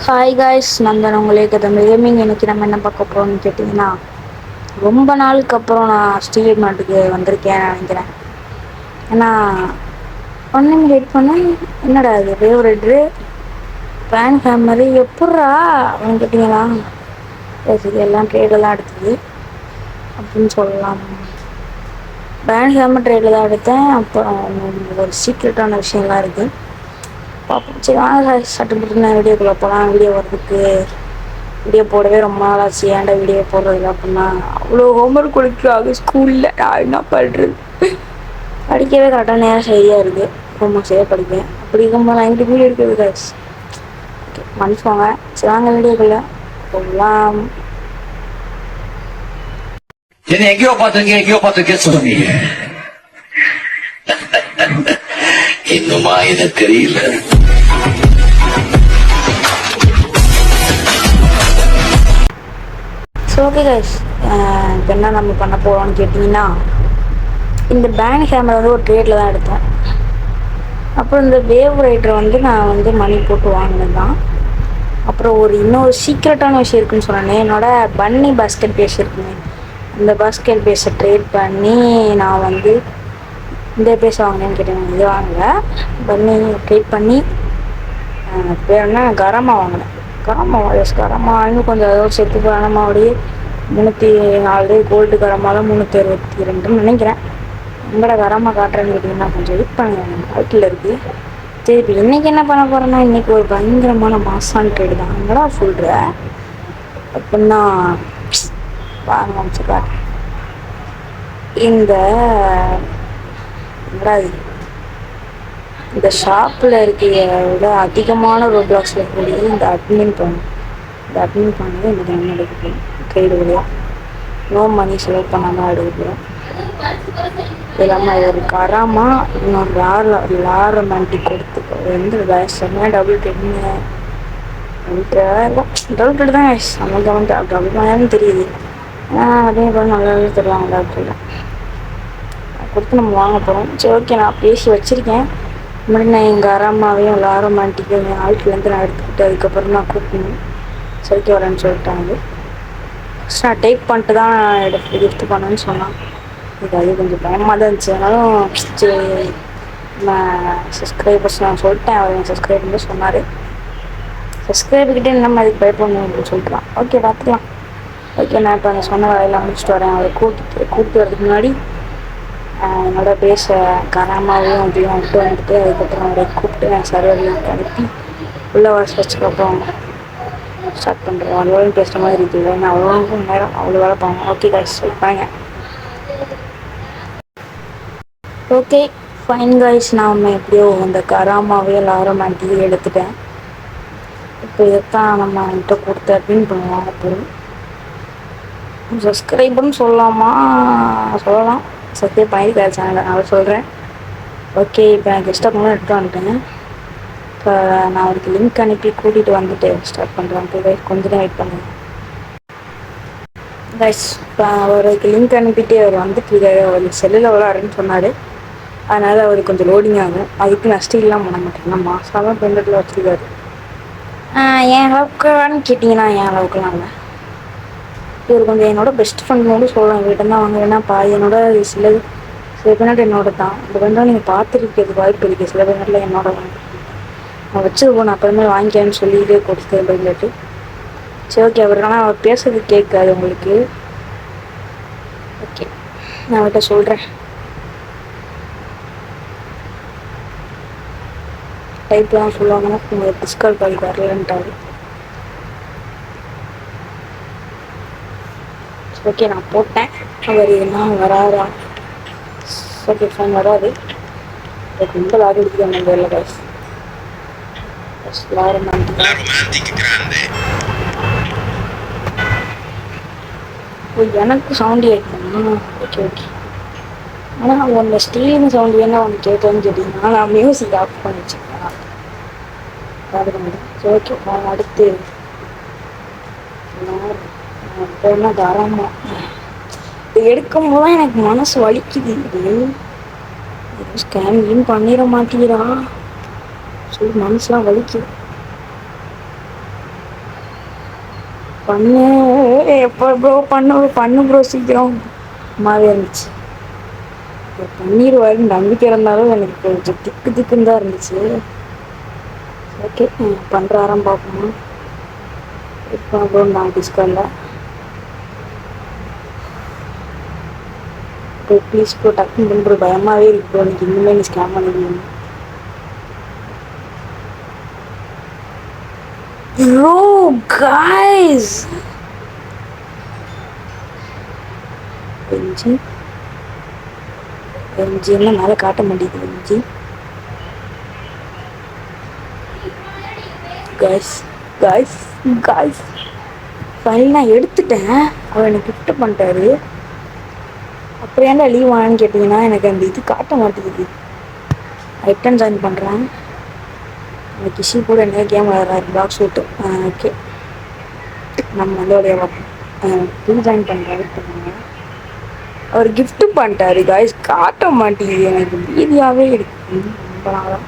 Hi guys, நான் தான் உங்களுக்கு தமிழ் கேமிங். இன்னைக்கு நம்ம என்ன பார்க்க போகிறோம்னு கேட்டிங்கன்னா, ரொம்ப நாளுக்கு அப்புறம் நான் ஸ்டீல் நாட்டுக்கு வந்திருக்கேன் நினைக்கிறேன். ஏன்னா ஒன்றும் வெயிட் பண்ணேன். என்னடா இது ஃபேவரெட்டு பேன் ஹேமரு எப்பட்றா அப்படின்னு கேட்டிங்களா? சரி, எல்லாம் ட்ரேடெல்லாம் எடுத்தது அப்படின்னு சொல்லலாம். பேன் ஹேமர் ட்ரேடில் தான் எடுத்தேன். அப்புறம் ஒரு சீக்ரெட்டான விஷயம்லாம் இருக்குது பார்ப்போம். சரி வாங்க சட்டுப்பட்டு நான் வீடியோக்குள்ளே போகலாம். வீடியோ போடவே ரொம்ப நாள் ஆச்சு. ஏன்டா வீடியோ போடுறதில்ல அப்படின்னா, அவ்வளோ ஹோம்ஒர்க் கொடுக்குறாங்க ஸ்கூலில். நான் என்ன பண்ணுறது? படிக்கவே கரெக்டாக நேரம் சரியாக இருக்குது. ஹோம்ஒர்க் சரியாக படிப்பேன். அப்படி இருக்கும்போது நான் எங்கிட்ட வீடியோ எடுக்கிறது காய்ஸ். ஓகே, மன்னிச்சுவாங்க. சரி வாங்க வீடியோக்குள்ளே போகலாம். என்ன எங்கேயோ பார்த்துருக்கேன் சொல்லுவீங்க. இன்னுமா எனக்கு தெரியல. ஸோ ஓகே கைஸ், இப்போ என்ன நம்ம பண்ண போகிறோம்னு கேட்டிங்கன்னா, இந்த பேன் கேமரா வந்து ஒரு ட்ரேடில் தான் எடுத்தேன். அப்புறம் இந்த வேவ் ரைட்டர் வந்து நான் வந்து மணி போட்டு வாங்கினது தான். அப்புறம் இன்னொரு சீக்ரெட்டான விஷயம் இருக்குதுன்னு சொன்னேன். என்னோடய பன்னி பாஸ்கெட் பேஸ் இருக்குங்க. இந்த பாஸ்கெட் பேஸை ட்ரேட் பண்ணி நான் வந்து இந்த பேஸ் வாங்கினேன்னு கேட்டேன். இது வாங்கலை, பன்னி ட்ரேட் பண்ணி பேர் என்ன கரமா வாங்கினேன். கரமா இன்னும் கொஞ்சம் ஏதாவது செத்து கரமாவோடையே 304 கோல்டு கரமாவில் 362 நினைக்கிறேன். உங்களோட கரமா காட்டுறேன்னு கேட்டிங்கன்னா கொஞ்சம் வெயிட் பண்ணுங்க, வாழ்க்கையில் இருக்குது. சரி, இப்போ இன்றைக்கி என்ன பண்ண போகிறேன்னா, இன்றைக்கி ஒரு பயங்கரமான மாசான் ட்ரேடு தான். அங்கடா சொல்கிற அப்படின்னா பாருங்க அமைச்சுக்கார். இந்த ஷாப்பில் இருக்கிற விட அதிகமான ரோப்ளாக்ஸில் இருக்கக்கூடிய இந்த அட்மின் பண்ணி இந்த டைம் எடுக்க போகிறோம். ட்ரேடு விளையாடும் நோ மணி செலவு பண்ணாமல் எடுக்க போகிறோம். இது இல்லாமல் ஒரு கராமா இன்னொரு லாரமெண்ட்டி கொடுத்து வந்து செம்மையாக டபுள் டென்னு டபுள் டெட்டு தான் நமக்கு வந்து டபுள் மேலும் தெரியுது. அதே போல் நல்லா தருவாங்க டபுள் கொடுத்து நம்ம வாங்க போகிறோம். சரி ஓகே, நான் பேசி வச்சுருக்கேன். முன்னாடி நான் எங்கள் அராமாவையும் லாரமெண்ட்டிக்கும் என் ஆட்லேருந்து நான் எடுத்துக்கிட்டு அதுக்கப்புறம் நான் கூப்பிடணும். சரிக்கு வரேன்னு சொல்லிட்டாங்க. ஃபஸ்ட் நான் டேக் பண்ணிட்டு தான் கிஃப்ட் பண்ணேன்னு சொன்னான். அது கொஞ்சம் பயமாக தான் இருந்துச்சு. ஆனாலும் சரி, நான் சப்ஸ்கிரைபர்ஸ் நான் சொல்லிட்டேன். அவர் என் சப்ஸ்கிரைபர்னு சொன்னார். சப்ஸ்கிரைபர்கிட்டே நம்ம அதுக்கு பயப்படணும் அப்படின்னு சொல்லிட்டுலாம். ஓகே, பார்த்துக்கலாம். ஓகே, நான் இப்போ அந்த சொன்ன வேலையெல்லாம் முடிச்சுட்டு வரேன். அவரை கூப்பிட்டு வரதுக்கு முன்னாடி என்னோட பேச கராமாவையும் அதையும் விட்டு வந்துட்டு அதுக்கப்புறம் அவரை கூப்பிட்டு நான் சர்வருக்கு அனுப்பி உள்ள வச்சதுக்கப்புறம் ஸ்டார்ட் பண்ணுறேன். அவ்வளோ பேசுகிற மாதிரி இருக்குது. ஏன்னா அவ்வளோ நேரம் அவ்வளோ வேலை போவாங்க. ஓகே காய்ஸ், வைப்பாங்க. ஓகே ஃபைன் காய்ஸ், நாம் எப்படியோ இந்த கராமாவையும் லாரமெண்ட்டியும் எடுத்துட்டேன். இப்போ இதைத்தான் நம்ம என்கிட்ட கொடுத்து அட்மின் பண்ணுவாங்க. போதும் சப்ஸ்கிரைபர்னு சொல்லலாம். சப்ஸ்கிரைப் பண்ணியிருக்காரு சேனலை, நான் சொல்கிறேன். ஓகே, இப்போ நான் கெஸ்ட்டாக கூட எடுத்து வந்துட்டேன். இப்போ நான் அவருக்கு லிங்க் அனுப்பி கூட்டிகிட்டு வந்துட்டு ஸ்டார்ட் பண்ணுறேன். கொஞ்சம் தான் வெயிட் பண்ணுவேன் கைஸ். இப்போ அவருக்கு லிங்க் அனுப்பிட்டு அவர் வந்துட்டு அவர் செல்லில் விளாடுறேன்னு சொன்னார். அதனால் அவருக்கு கொஞ்சம் லோடிங் ஆகும். அதுக்கு நான் ஸ்டீல்லாம் பண்ண மாட்டேன். நான் மாதமாக பெண்டட்டில் வச்சுருக்காரு. என் அளவுக்குன்னு கேட்டிங்கன்னா என் அளவுக்குலாம் இல்லை. இவர் கொஞ்சம் என்னோட பெஸ்ட் ஃப்ரெண்டோடு சொல்லலாம். என்கிட்ட தான் வாங்குறேன்னா என்னோட சில பேர் என்னோட தான். இந்த ரெண்டும் நீங்கள் பார்த்துருக்கிறது வாய்ப்பு இருக்குது. சில பேர் என்னோட நான் வச்சுருக்கோம். நான் அப்புறமே வாங்கிக்கேன்னு சொல்லிட்டு கொடுத்து அப்படின்ட்டு. சரி ஓகே, அவர் பேசுறது கேட்காது உங்களுக்கு. ஓகே, நான் அவர்கிட்ட சொல்கிறேன். டைப்லாம் சொல்லுவாங்கன்னா உங்கள் டிஸ்கால் கால் வரலன்ட்டாரு. ஓகே, நான் போட்டேன். அவர் என்ன வராரா? ஓகே ஃபைன், வராது. ரொம்ப லாரி அடிக்கிறாங்க அந்த வேலை காய்ஸ். எனக்கு சவுண்டு கேட்கணும். ஓகே, ஆனால் உன்னை ஸ்டீலிங் சவுண்டு வேணா ஒன்று கேட்டேன்னு கேட்டிங்கன்னா நான் மியூசிக் ஆஃப் பண்ணி வச்சுருக்கேன். சரி ஓகே, நான் அடுத்து என்ன தாராளமாக எடுக்கும் போது எனக்கு மனசு வலிக்குது. ஸ்கேன் பண்ணிட மாட்டேங்கிறா சொல்லி மனசுலாம் வலிக்குது. பண்ணு. எப்போ ப்ரோ பண்ணு ப்ரோ சீக்கிரம். அம்மாவே இருந்துச்சு பண்ணிடுவாருன்னு நம்பிக்கை இருந்தாலும் எனக்கு கொஞ்சம் திக்கு திக்குன்னு தான் இருந்துச்சு. ஓகே பண்ணுறாராம் பார்ப்போம். இப்போ ப்ரோ நான் டிஸ்கவுண்ட்ல ப்ரோ ப்ளீஸ் ப்ரோ டக்குன்னு பண்ணுற பயமாகவே இருக்கு ப்ரோ. எனக்கு இன்னுமே நீ ஸ்கேம் பண்ணிடுவீங்க ப்ரோ. காய்ஸ் எம்ஜி என்ன மேலே காட்ட மாட்டேங்குது MG. Guys guys guys file நான் எடுத்துட்டேன். அவர் எனக்கு கிஃப்ட் பண்ணிட்டாரு. அப்புறம் ஏன்டா லீவ் வாங்கன்னு கேட்டிங்கன்னா எனக்கு அந்த இது காட்ட மாட்டேங்குது. ரிட்டன் ஜாயின் பண்ணுறேன். எனக்கு கிஷி கூட என்ன கேம் விளையாடுறாரு பாக்ஸ் விட்டு. ஓகே நம்ம அதோடைய ரீஜாயின் பண்ணுறாரு. அவர் கிஃப்ட் பண்ணிட்டாரு காய்ஸ். காட்ட மாட்டேங்குது எனக்கு பீதியாகவே இருக்கு. ரொம்ப நாளாக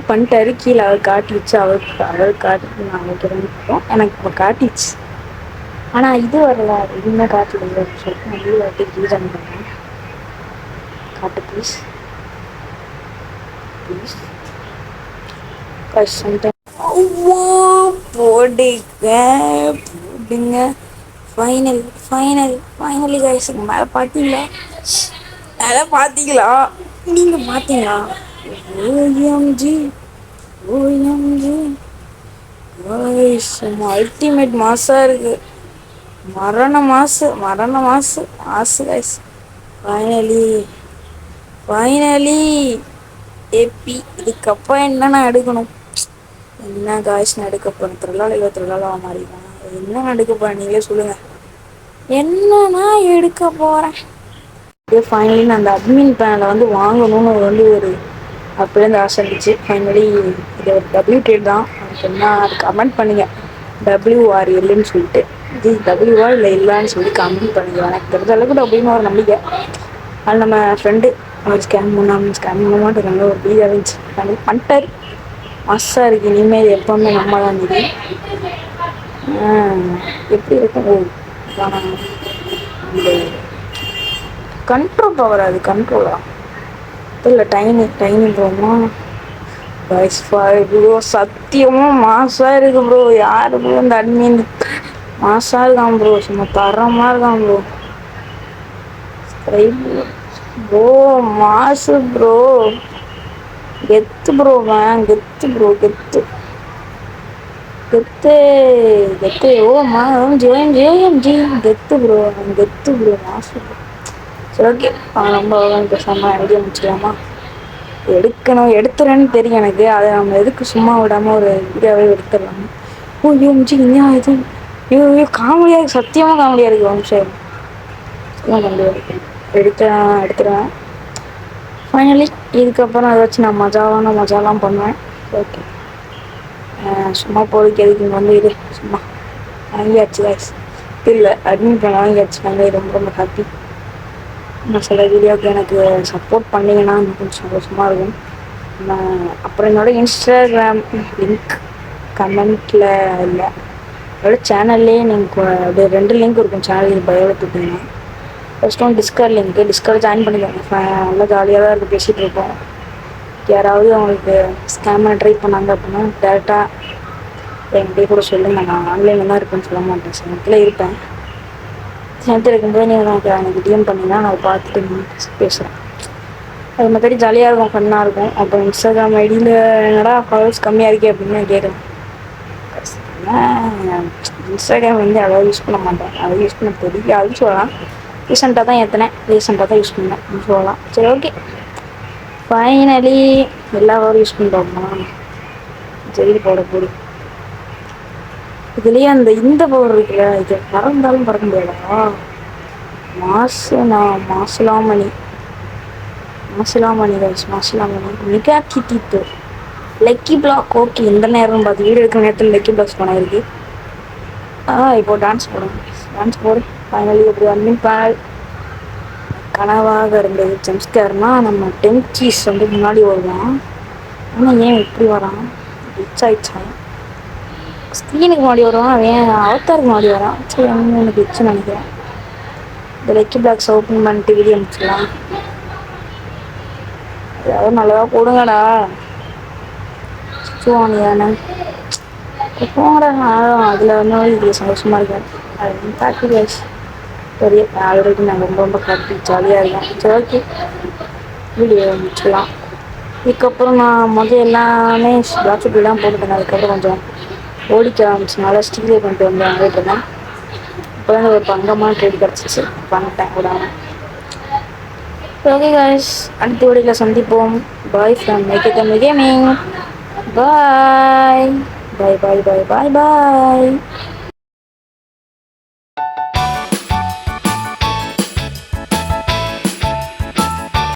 பண்ணிட்டாரு. கீழே அவர் காட்டிடுச்சு. அவர் காட்டிட்டு நான் வைக்கிறேன். எனக்கு இப்போ காட்டிடுச்சு. ஆனால் இது வரல. எதுவுமே காட்டல சொல்லிட்டு நான் லீவ் வாட்டி ரீஜாயின் பண்ணேன். காட்டு ப்ளீஸ் ப்ளீஸ் கஷ்டம். போடுங்க ஃபைனலி கைஸ். மேலே பார்த்தீங்களா? மேலே பார்த்தீங்களா? நீங்கள் பார்த்தீங்களா? ஓஎம்ஜி ஓஎம்ஜி அல்டிமேட் மாசாக இருக்குது. மரண மாசு கைஸ். Finally AB. இதுக்கப்புறம் என்னென்ன எடுக்கணும்? என்ன காய்ஸ் நான் எடுக்க போகிறேன்? திருவிழா மாதிரி தான். என்ன எடுக்க போகிறேன் நீங்களே சொல்லுங்கள். என்னன்னா எடுக்க போகிறேன். இதே ஃபைனலி நான் அந்த அட்மின் பேனில் வந்து வாங்கணும்னு ஒரு அப்படியே ஆசை இருந்துச்சு. ஃபைனலி இது ஒரு WT தான். அதுக்கு என்ன அது கமெண்ட் பண்ணுங்க. WRLன்னு சொல்லிட்டு இது WR இல்லைன்னு சொல்லி கமெண்ட் பண்ணுங்க. எனக்கு தெரிஞ்ச அளவுக்கு டபுள்னு ஒரு நம்பிக்கை. அது நம்ம ஃப்ரெண்டு அவர் ஸ்கேன் பண்ண மாட்டேறாங்க. ஒரு பீதியாக இருந்துச்சு. ஃபைனலி பண்ணிட்டாரு. மஸ்ஸாக இருக்குது. இனிமேல் எப்போவுமே நம்ம தான் இது எப்படி இருக்கும். இந்த கண்ட்ரோல் பவர் அது கண்ட்ரோலா இல்லை டைனிங் ப்ரோமா கைஸ். ப்ரோ சத்தியமாக மாசாக இருக்கு ப்ரோ. யார் ப்ரோ இந்த அட்மின்? மாசாக இருக்கான் ப்ரோ. சும்மா தரமாக இருக்கான் ப்ரோ. ப்ரோ மாசு ப்ரோ. கெத்து ப்ரோ. கெத்து ஜேஎம்ஜி கெத்து ப்ரோ. மாசு ப்ரோ. சரி ஓகே ரொம்ப பேசாமல் ஐடியா முடிச்சுக்கலாமா? எடுத்துறேன்னு தெரியும் எனக்கு. அதை நம்ம எதுக்கு சும்மா விடாமல் ஒரு வீடியோவே எடுத்துடலாம். ஓஎம்ஜி இன்னும் இது காமெடியாக இருக்குது. சத்தியமாக காமெடியாக இருக்குது. நிமிஷம் காமெடியாக இருக்குது. எடுத்துருவேன் ஃபைனலி. இதுக்கப்புறம் அதை வச்சு நான் மஜாலாம் பண்ணுவேன். ஓகே சும்மா போதைக்கு எதுக்கு இது சும்மா வாங்கியாச்சு கைஸ். இல்லை அட்மிட் பண்ண வாங்கியாச்சு. நாங்கள் ரொம்ப ஹாப்பி. நான் சில வீடியோவுக்கு எனக்கு சப்போர்ட் பண்ணிங்கன்னா கொஞ்சம் சந்தோஷமாக இருக்கும். அப்புறம் என்னோடய இன்ஸ்டாகிராம் லிங்க் கமெண்ட்டில் இல்லை. என்னோடய சேனல்லே நீங்கள் அப்படியே 2 லிங்க் இருக்கும். சேனல் பயோவில் போட்டிங்கன்னா ஃபர்ஸ்ட் ஒன் டிஸ்கார்ட் ஜாயின் பண்ணிக்கோங்க. நல்லா ஜாலியாக தான் இருக்குது. பேசிகிட்டு இருப்போம். யாராவது அவங்களுக்கு ஸ்கேம் பண்ண ட்ரை பண்ணாங்க அப்படின்னா டேரெக்டாக என்கிட்டே கூட சொல்லுங்கள். நான் ஆன்லைனில் தான் இருப்பேன்னு சொல்ல மாட்டேன். சென்டரில் இருப்பேன். சென்டர் இருக்கும்போது நீங்கள் எனக்கு டிஎம் பண்ணிங்கன்னா நான் பார்த்துட்டு பேசுகிறேன். அது மற்றபடி ஜாலியாக இருக்கும். ஃபன்னாக இருக்கும். அப்புறம் இன்ஸ்டாகிராம் ஐடியில் என்னடா ஃபாலோவர்ஸ் கம்மியாக இருக்கே அப்படின்னு கேட்குறேன். இன்ஸ்டாகிராம் வந்து அவ்வளோ யூஸ் பண்ண மாட்டேன். அதை யூஸ் பண்ண தெரியாதுன்னு சொல்லலாம். ரீசெண்டாக தான் யூஸ் பண்ணேன் சொல்லலாம். சரி ஓகே ஃபைனலி எல்லா வாரம் யூஸ் பண்ணுறோம்னா ஜெயில் போட இதுலேயே இந்த பவர் இருக்குல்ல. இது பறந்தாலும் பறக்க முடியாதா? மாசிலாமணி மிக கிட்டிட்டு லக்கி பிளாக். ஓகே இந்த நேரம் பார்த்து வீடு எடுக்கிற நேரத்தில் லக்கி பிளாக்ஸ் போனால் இருக்கு. இப்போ டான்ஸ் போடு. ஃபைனலி எப்படி அட்மின் பேனல் கனவாக இருந்தது. ஜம்ஸ்கேர்னால் நம்ம 10 கீஸ் முன்னாடி வருவான். ஆனால் ஏன் இப்படி வரான்? ரிச் ஆயிடுச்சான். ஸ்க்ரீனுக்கு முன்னாடி வருவான், அவன் அவத்தாருக்கு முன்னாடி வரான். சரி என்ன எனக்கு வச்சு நினைக்கிறேன். இந்த லெக்கி பிளாக்ஸ் ஓப்பன் பண்ணிட்டு வீடியோ முடிச்சிடலாம். ஏதாவது நல்லதாக போடுங்கடா. சுவானியான போங்கடா. அதில் வந்து இது சந்தோஷமாக இருக்கேன். அது தாக்கி வச்சு பெரிய ஆல்ரெடி நான் ரொம்ப ரொம்ப ஹாப்பி ஜாலியாக இருக்கேன். சரி ஓகே, வீடியோ முடிச்சிடலாம். இதுக்கப்புறம் நான் எல்லாமே பிளாக் ஷூட்லாம் போட்டுட்டேன். அதுக்கப்புறம் கொஞ்சம் ஓடிக்க ஆரம்பிச்சனால ஸ்டீலே பண்ணிட்டு வந்து வாங்கிட்டு இருந்தேன். இப்போ தான் ஒரு பங்கமான ட்ரேட் கிடச்சிச்சு, பண்ணிட்டேன் விடாமல். ஓகே காய்ஸ், அடுத்த வீடியோவில் சந்திப்போம். Bye from make it gaming. Bye bye bye bye bye bye.